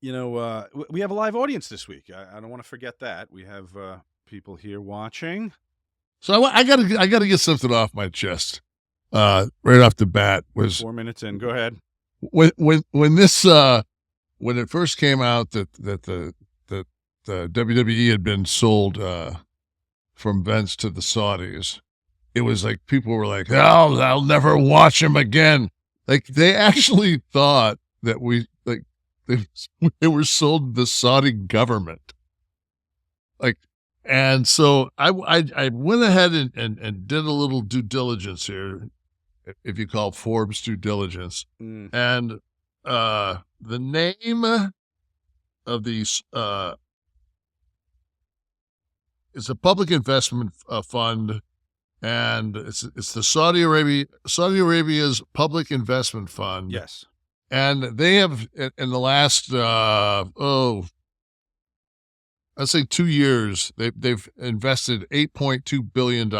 We have a live audience this week. I don't want to forget that. We have people here watching. So I gotta get something off my chest. Right off the bat was 4 minutes in. Go ahead. when this when it first came out that the WWE had been sold from Vince to the Saudis. It was like people were like, "Oh, I'll never watch him again." Like they actually thought that they were sold to the Saudi government. Like, and so I went ahead and did a little due diligence here, if you call Forbes due diligence. And the name of these it's a public investment fund, and it's the Saudi Arabia's public investment fund. Yes. And they have, in the last I'd say 2 years, they've invested $8.2 billion.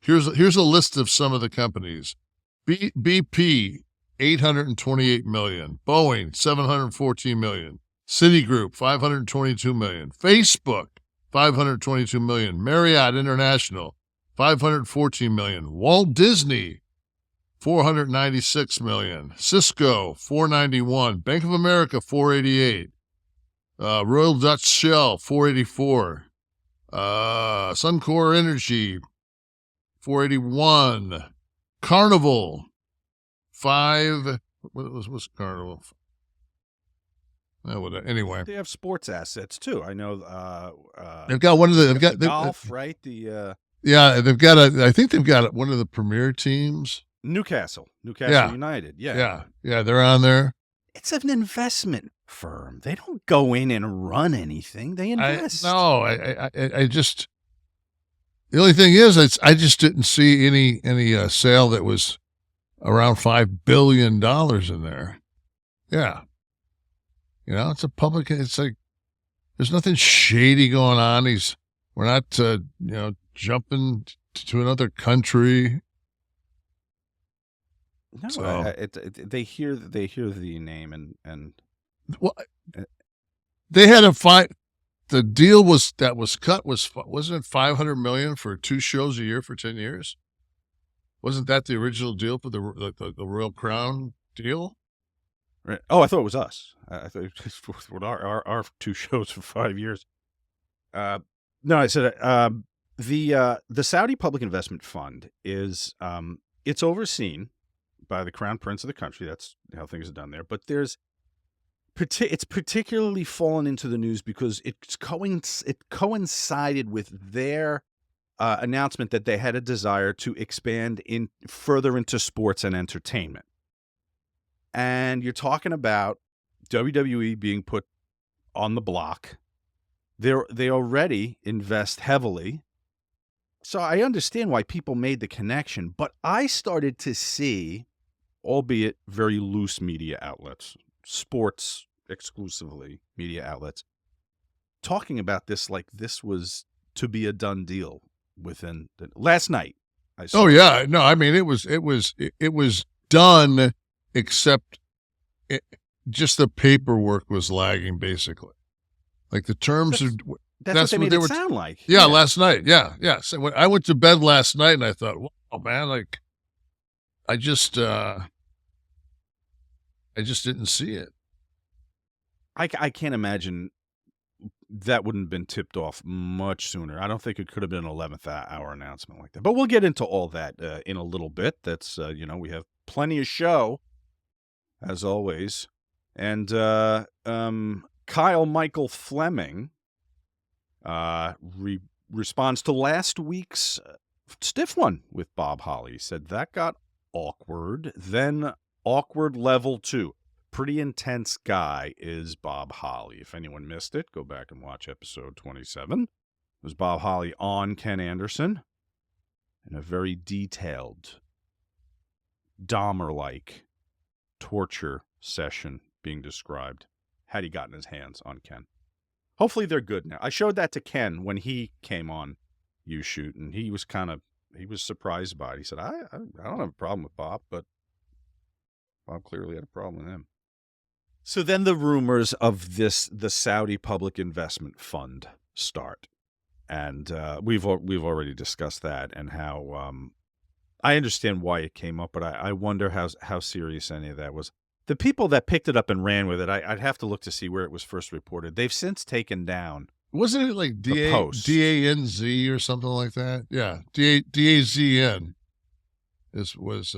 Here's a list of some of the companies. BP, $828 million. Boeing, $714 million. Citigroup, $522 million. Facebook, $522 million. Marriott International, $514 million. Walt Disney, $496 million. Cisco, $491. Bank of America, $488. Royal Dutch Shell, $484. Suncor Energy, $481. Carnival, what's Carnival? Anyway, they have sports assets too. I know. They've got one of the golf, right? They've got I think they've got one of the premier teams. Newcastle United. Yeah, they're on there. It's an investment firm. They don't go in and run anything. They invest. I just, the only thing is, I just didn't see any sale that was around $5 billion in there. Yeah. It's a public, it's like, there's nothing shady going on. We're not, jumping to another country. No, so, they hear the name and well, they had the deal that was cut wasn't it $500 million for 2 shows a year for 10 years? Wasn't that the original deal for the Royal Crown deal? Right. Oh, I thought it was us. I thought it was for our 2 shows for 5 years. No, I said the Saudi Public Investment Fund is it's overseen by the Crown Prince of the country. That's how things are done there. But it's particularly fallen into the news because it coincided with their announcement that they had a desire to expand further into sports and entertainment. And you're talking about WWE being put on the block. They already invest heavily. So I understand why people made the connection, but I started to see, albeit very loose media outlets, sports exclusively media outlets, talking about this like this was to be a done deal within last night. I saw. Oh yeah, no, I mean it was done, except just the paperwork was lagging basically. Like the terms that's what they made it sound like. Yeah, last night. Yeah. So when I went to bed last night and I thought, wow, man, like I just didn't see it. I can't imagine that wouldn't have been tipped off much sooner. I don't think it could have been an 11th hour announcement like that. But we'll get into all that in a little bit. That's we have plenty of show as always. And Kyle Michael Fleming responds to last week's stiff one with Bob Holly. He said that got awkward, then awkward level 2. Pretty intense guy is Bob Holly. If anyone missed it, go back and watch episode 27. It was Bob Holly on Ken Anderson in a very detailed, Dahmer-like torture session being described had he gotten his hands on Ken. Hopefully they're good now. I showed that to Ken when he came on U-Shoot, and he was surprised by it. He said, I don't have a problem with Bob, but Bob clearly had a problem with him. So then the rumors of the Saudi Public Investment Fund start, and we've already discussed that and how I understand why it came up, but I wonder how serious any of that was. The people that picked it up and ran with it, I'd have to look to see where it was first reported. They've since taken down Wasn't it like the post. DANZ or something like that? Yeah, DAZN was.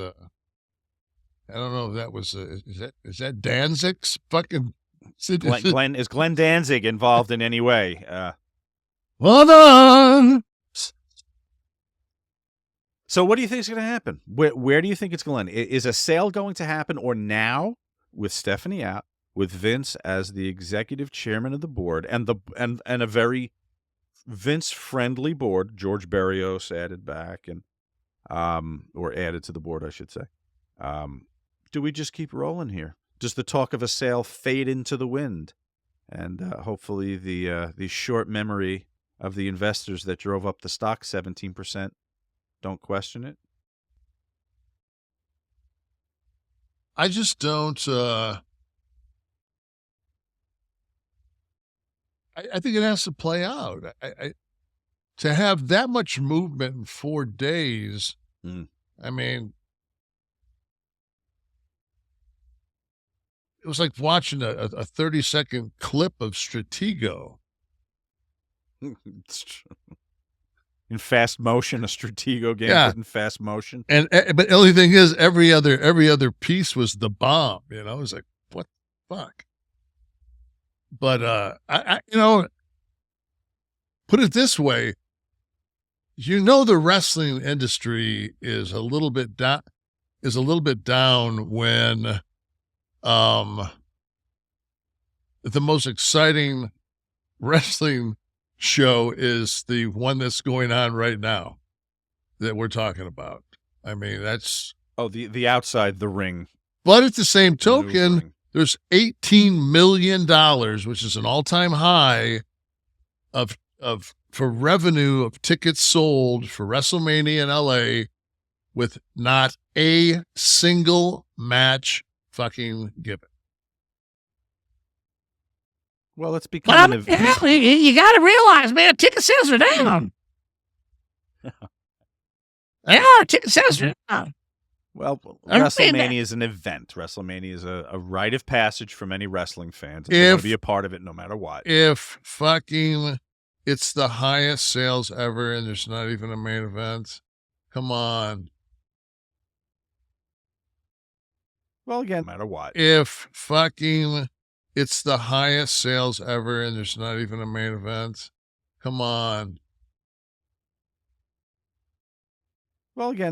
I don't know if that was. Is that Danzig's fucking? Is Glenn Danzig involved in any way? Hold on. So what do you think is going to happen? Where do you think it's going? Is a sale going to happen, or now with Stephanie out, with Vince as the executive chairman of the board, and a very Vince friendly board? George Berrios added back and or added to the board, I should say. Do we just keep rolling here? Does the talk of a sale fade into the wind, and hopefully the short memory of the investors that drove up the stock 17%? Don't question it. I just don't. I think it has to play out. To have that much movement in 4 days. I mean, it was like watching a 30-second clip of Stratego. It's true. In fast motion, a Stratego game in fast motion. And but the only thing is, every other piece was the bomb. You know, it was like, what the fuck? But I put it this way, the wrestling industry is a little bit down. When the most exciting wrestling show is the one that's going on right now that we're talking about. I mean, that's the outside the ring. But at the same token, there's $18 million, which is an all-time high for revenue of tickets sold for WrestleMania in LA, with not a single match fucking given. Well, it's becoming you got to realize, man, ticket sales are down. They are. Ticket sales are down. Well, WrestleMania is an event. WrestleMania is a rite of passage for many wrestling fans. They want to be a part of it no matter what. If fucking it's the highest sales ever and there's not even a main event, come on. Well, again, no matter what. If fucking it's the highest sales ever and there's not even a main event, come on. Well, again,